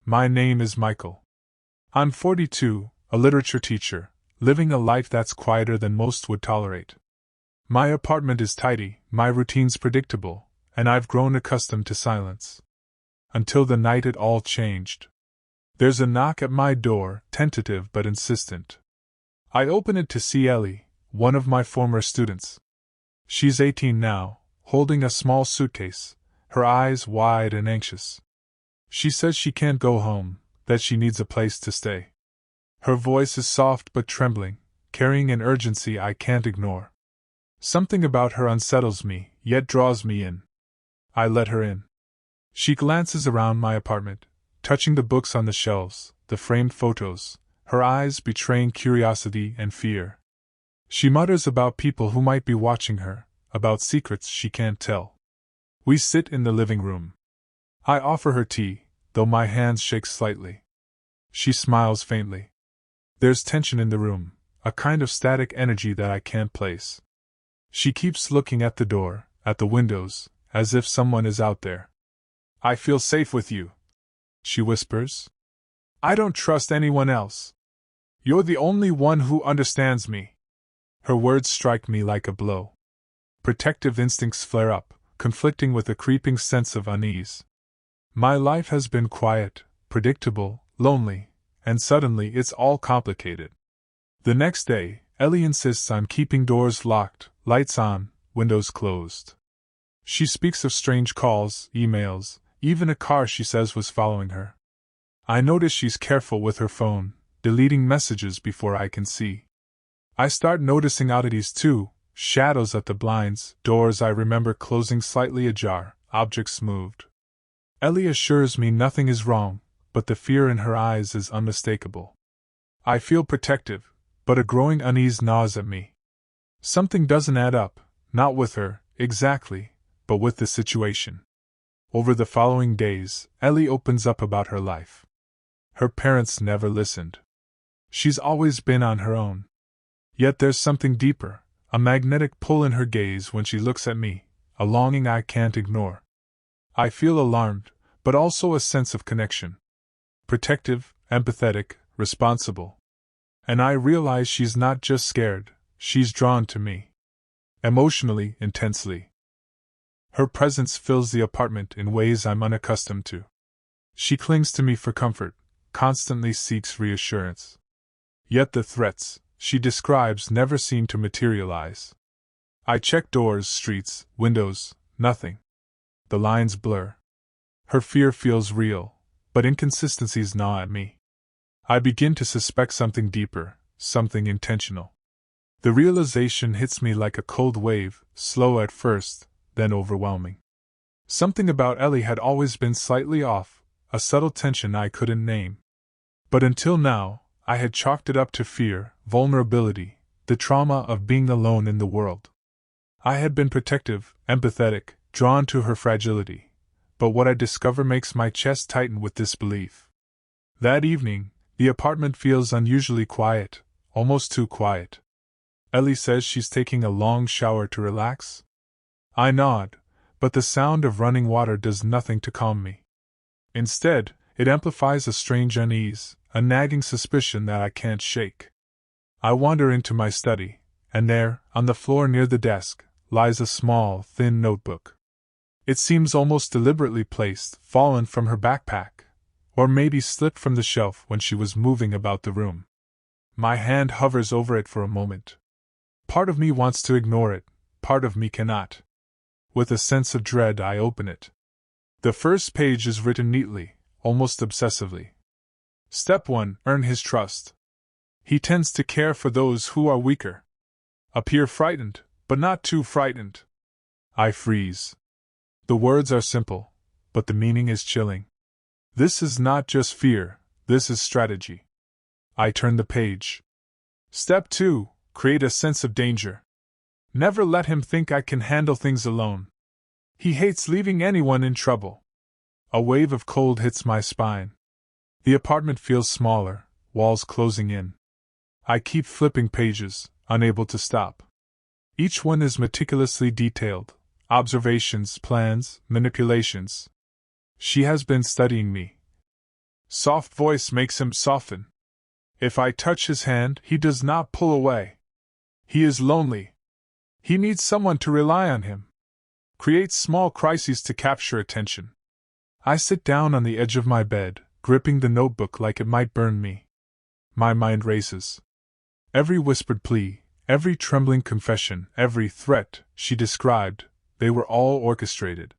My name is Michael. I'm 42, a literature teacher, living a life that's quieter than most would tolerate. My apartment is tidy, my routine's predictable, and I've grown accustomed to silence. Until the night it all changed. There's a knock at my door, tentative but insistent. I open it to see Ellie, one of my former students. She's 18 now, holding a small suitcase, her eyes wide and anxious. She says she can't go home, that she needs a place to stay. Her voice is soft but trembling, carrying an urgency I can't ignore. Something about her unsettles me, yet draws me in. I let her in. She glances around my apartment, touching the books on the shelves, the framed photos, her eyes betraying curiosity and fear. She mutters about people who might be watching her, about secrets she can't tell. We sit in the living room. I offer her tea, though my hands shake slightly. She smiles faintly. There's tension in the room, a kind of static energy that I can't place. She keeps looking at the door, at the windows, as if someone is out there. I feel safe with you, she whispers. I don't trust anyone else. You're the only one who understands me. Her words strike me like a blow. Protective instincts flare up, conflicting with a creeping sense of unease. My life has been quiet, predictable, lonely, and suddenly it's all complicated. The next day, Ellie insists on keeping doors locked, lights on, windows closed. She speaks of strange calls, emails, even a car she says was following her. I notice she's careful with her phone, deleting messages before I can see. I start noticing oddities too, shadows at the blinds, doors I remember closing slightly ajar, objects moved. Ellie assures me nothing is wrong, but the fear in her eyes is unmistakable. I feel protective, but a growing unease gnaws at me. Something doesn't add up, not with her, exactly, but with the situation. Over the following days, Ellie opens up about her life. Her parents never listened. She's always been on her own. Yet there's something deeper, a magnetic pull in her gaze when she looks at me, a longing I can't ignore. I feel alarmed, but also a sense of connection. Protective, empathetic, responsible. And I realize she's not just scared, she's drawn to me. Emotionally, intensely. Her presence fills the apartment in ways I'm unaccustomed to. She clings to me for comfort, constantly seeks reassurance. Yet the threats she describes never seem to materialize. I check doors, streets, windows, nothing. The lines blur. Her fear feels real, but inconsistencies gnaw at me. I begin to suspect something deeper, something intentional. The realization hits me like a cold wave, slow at first, then overwhelming. Something about Ellie had always been slightly off, a subtle tension I couldn't name. But until now, I had chalked it up to fear, vulnerability, the trauma of being alone in the world. I had been protective, empathetic, drawn to her fragility. But what I discover makes my chest tighten with disbelief. That evening, the apartment feels unusually quiet, almost too quiet. Ellie says she's taking a long shower to relax. I nod, but the sound of running water does nothing to calm me. Instead, it amplifies a strange unease, a nagging suspicion that I can't shake. I wander into my study, and there, on the floor near the desk, lies a small, thin notebook. It seems almost deliberately placed, fallen from her backpack, or maybe slipped from the shelf when she was moving about the room. My hand hovers over it for a moment. Part of me wants to ignore it, part of me cannot. With a sense of dread, I open it. The first page is written neatly, almost obsessively. Step 1: Earn his trust. He tends to care for those who are weaker. Appear frightened, but not too frightened. I freeze. The words are simple, but the meaning is chilling. This is not just fear, this is strategy. I turn the page. Step 2: Create a sense of danger. Never let him think I can handle things alone. He hates leaving anyone in trouble. A wave of cold hits my spine. The apartment feels smaller, walls closing in. I keep flipping pages, unable to stop. Each one is meticulously detailed. Observations, plans, manipulations. She has been studying me. Soft voice makes him soften. If I touch his hand, he does not pull away. He is lonely. He needs someone to rely on him. Creates small crises to capture attention. I sit down on the edge of my bed, gripping the notebook like it might burn me. My mind races. Every whispered plea, every trembling confession, every threat she described, they were all orchestrated.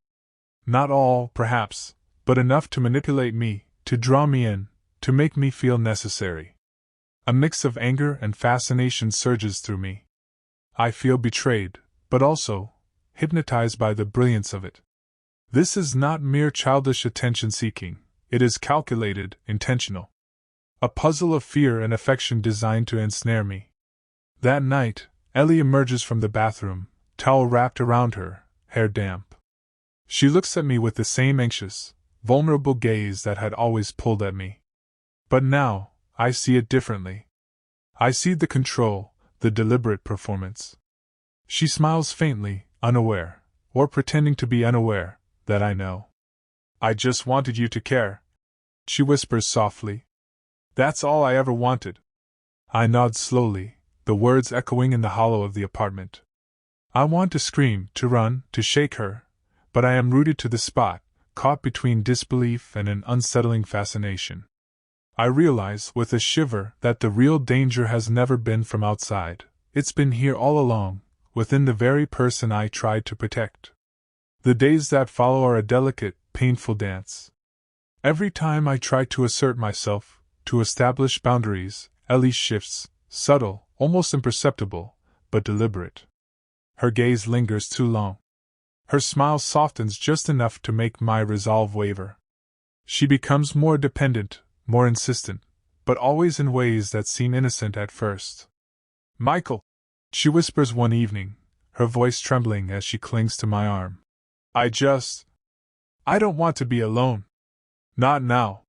Not all, perhaps, but enough to manipulate me, to draw me in, to make me feel necessary. A mix of anger and fascination surges through me. I feel betrayed, but also hypnotized by the brilliance of it. This is not mere childish attention-seeking, it is calculated, intentional. A puzzle of fear and affection designed to ensnare me. That night, Ellie emerges from the bathroom, towel wrapped around her, hair damp. She looks at me with the same anxious, vulnerable gaze that had always pulled at me. But now, I see it differently. I see the control, the deliberate performance. She smiles faintly, unaware, or pretending to be unaware, that I know. I just wanted you to care, she whispers softly. That's all I ever wanted. I nod slowly, the words echoing in the hollow of the apartment. I want to scream, to run, to shake her, but I am rooted to the spot, caught between disbelief and an unsettling fascination. I realize, with a shiver, that the real danger has never been from outside. It's been here all along, within the very person I tried to protect. The days that follow are a delicate, painful dance. Every time I try to assert myself, to establish boundaries, Ellie shifts, subtle, almost imperceptible, but deliberate. Her gaze lingers too long. Her smile softens just enough to make my resolve waver. She becomes more dependent, more insistent, but always in ways that seem innocent at first. Michael, she whispers one evening, her voice trembling as she clings to my arm. I don't want to be alone. Not now.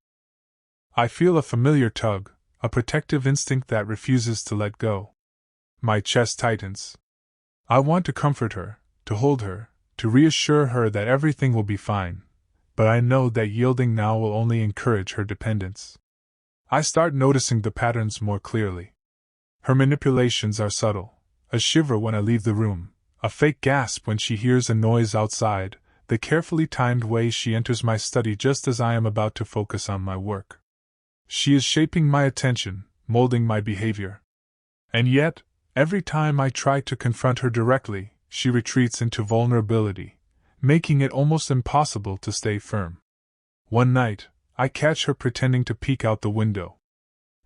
I feel a familiar tug, a protective instinct that refuses to let go. My chest tightens. I want to comfort her, to hold her, to reassure her that everything will be fine, but I know that yielding now will only encourage her dependence. I start noticing the patterns more clearly. Her manipulations are subtle, a shiver when I leave the room, a fake gasp when she hears a noise outside, the carefully timed way she enters my study just as I am about to focus on my work. She is shaping my attention, molding my behavior. And yet, every time I try to confront her directly, she retreats into vulnerability, making it almost impossible to stay firm. One night, I catch her pretending to peek out the window.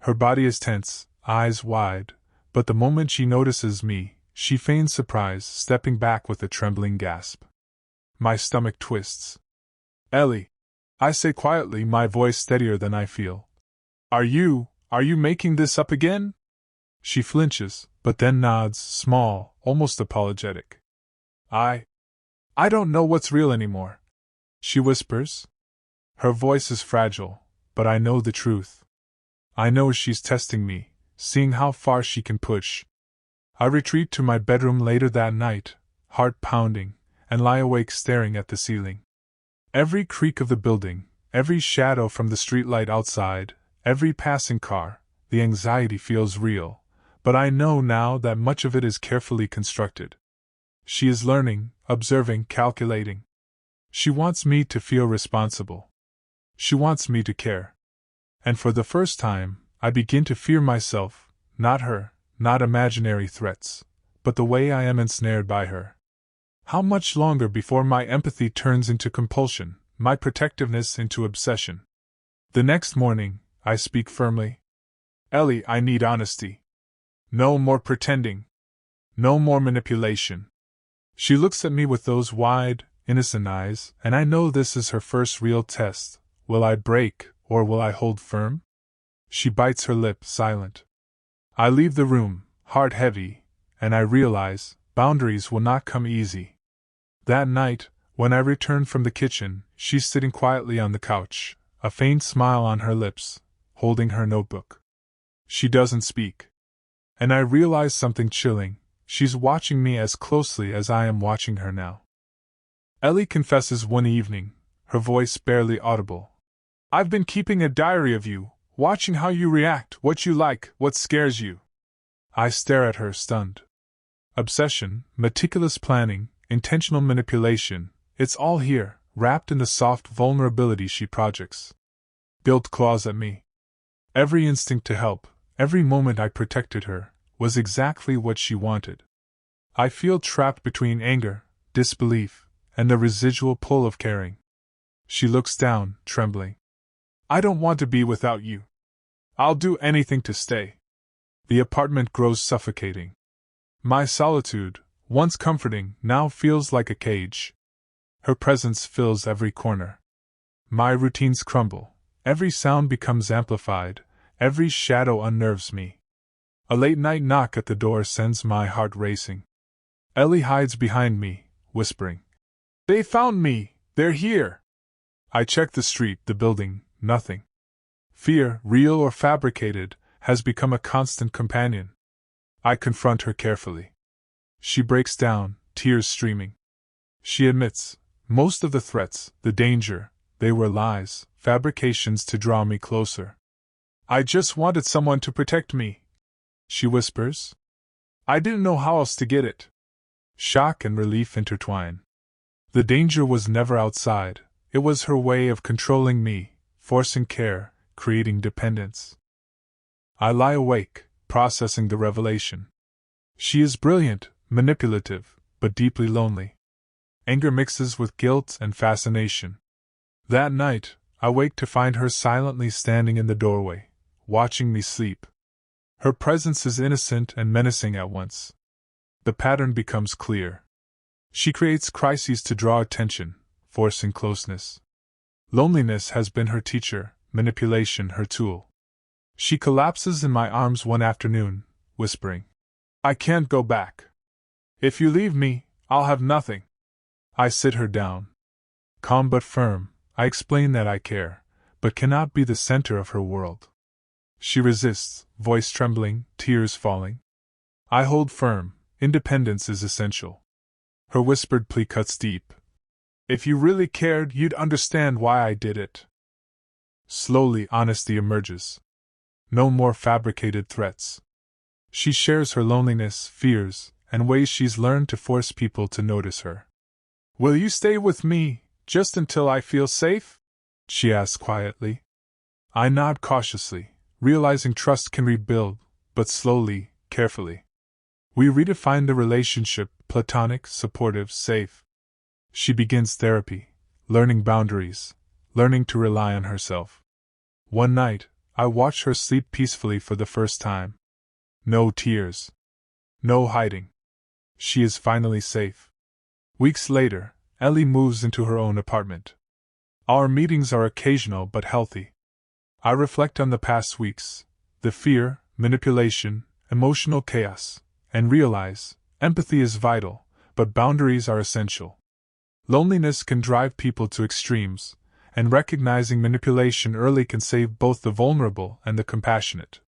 Her body is tense, eyes wide, but the moment she notices me, she feigns surprise, stepping back with a trembling gasp. My stomach twists. Ellie, I say quietly, my voice steadier than I feel. Are you making this up again? She flinches, but then nods, small, almost apologetic. I don't know what's real anymore, she whispers. Her voice is fragile, but I know the truth. I know she's testing me, seeing how far she can push. I retreat to my bedroom later that night, heart pounding, and lie awake staring at the ceiling. Every creak of the building, every shadow from the streetlight outside, every passing car, the anxiety feels real, but I know now that much of it is carefully constructed. She is learning, observing, calculating. She wants me to feel responsible. She wants me to care. And for the first time, I begin to fear myself, not her, not imaginary threats, but the way I am ensnared by her. How much longer before my empathy turns into compulsion, my protectiveness into obsession? The next morning, I speak firmly. Ellie, I need honesty. No more pretending. No more manipulation. She looks at me with those wide, innocent eyes, and I know this is her first real test. Will I break, or will I hold firm? She bites her lip, silent. I leave the room, heart heavy, and I realize boundaries will not come easy. That night, when I return from the kitchen, she's sitting quietly on the couch, a faint smile on her lips, holding her notebook. She doesn't speak. And I realize something chilling. She's watching me as closely as I am watching her now. Ellie confesses one evening, her voice barely audible. I've been keeping a diary of you, watching how you react, what you like, what scares you. I stare at her, stunned. Obsession, meticulous planning, intentional manipulation, it's all here, wrapped in the soft vulnerability she projects. Guilt claws at me. Every instinct to help, every moment I protected her, was exactly what she wanted. I feel trapped between anger, disbelief, and the residual pull of caring. She looks down, trembling. I don't want to be without you. I'll do anything to stay. The apartment grows suffocating. My solitude, once comforting, now feels like a cage. Her presence fills every corner. My routines crumble. Every sound becomes amplified. Every shadow unnerves me. A late-night knock at the door sends my heart racing. Ellie hides behind me, whispering, "They found me! They're here!" I check the street, the building, nothing. Fear, real or fabricated, has become a constant companion. I confront her carefully. She breaks down, tears streaming. She admits, most of the threats, the danger, they were lies, fabrications to draw me closer. "I just wanted someone to protect me," she whispers. "I didn't know how else to get it." Shock and relief intertwine. The danger was never outside, it was her way of controlling me, forcing care, creating dependence. I lie awake, processing the revelation. She is brilliant, manipulative, but deeply lonely. Anger mixes with guilt and fascination. That night, I wake to find her silently standing in the doorway, watching me sleep. Her presence is innocent and menacing at once. The pattern becomes clear. She creates crises to draw attention, forcing closeness. Loneliness has been her teacher, manipulation her tool. She collapses in my arms one afternoon, whispering, "I can't go back. If you leave me, I'll have nothing." I sit her down. Calm but firm, I explain that I care, but cannot be the center of her world. She resists, voice trembling, tears falling. I hold firm, independence is essential. Her whispered plea cuts deep. "If you really cared, you'd understand why I did it." Slowly, honesty emerges. No more fabricated threats. She shares her loneliness, fears, and ways she's learned to force people to notice her. "Will you stay with me, just until I feel safe?" she asks quietly. I nod cautiously, realizing trust can rebuild, but slowly, carefully. We redefine the relationship, platonic, supportive, safe. She begins therapy, learning boundaries, learning to rely on herself. One night, I watch her sleep peacefully for the first time. No tears. No hiding. She is finally safe. Weeks later, Ellie moves into her own apartment. Our meetings are occasional but healthy. I reflect on the past weeks, the fear, manipulation, emotional chaos, and realize, empathy is vital, but boundaries are essential. Loneliness can drive people to extremes, and recognizing manipulation early can save both the vulnerable and the compassionate.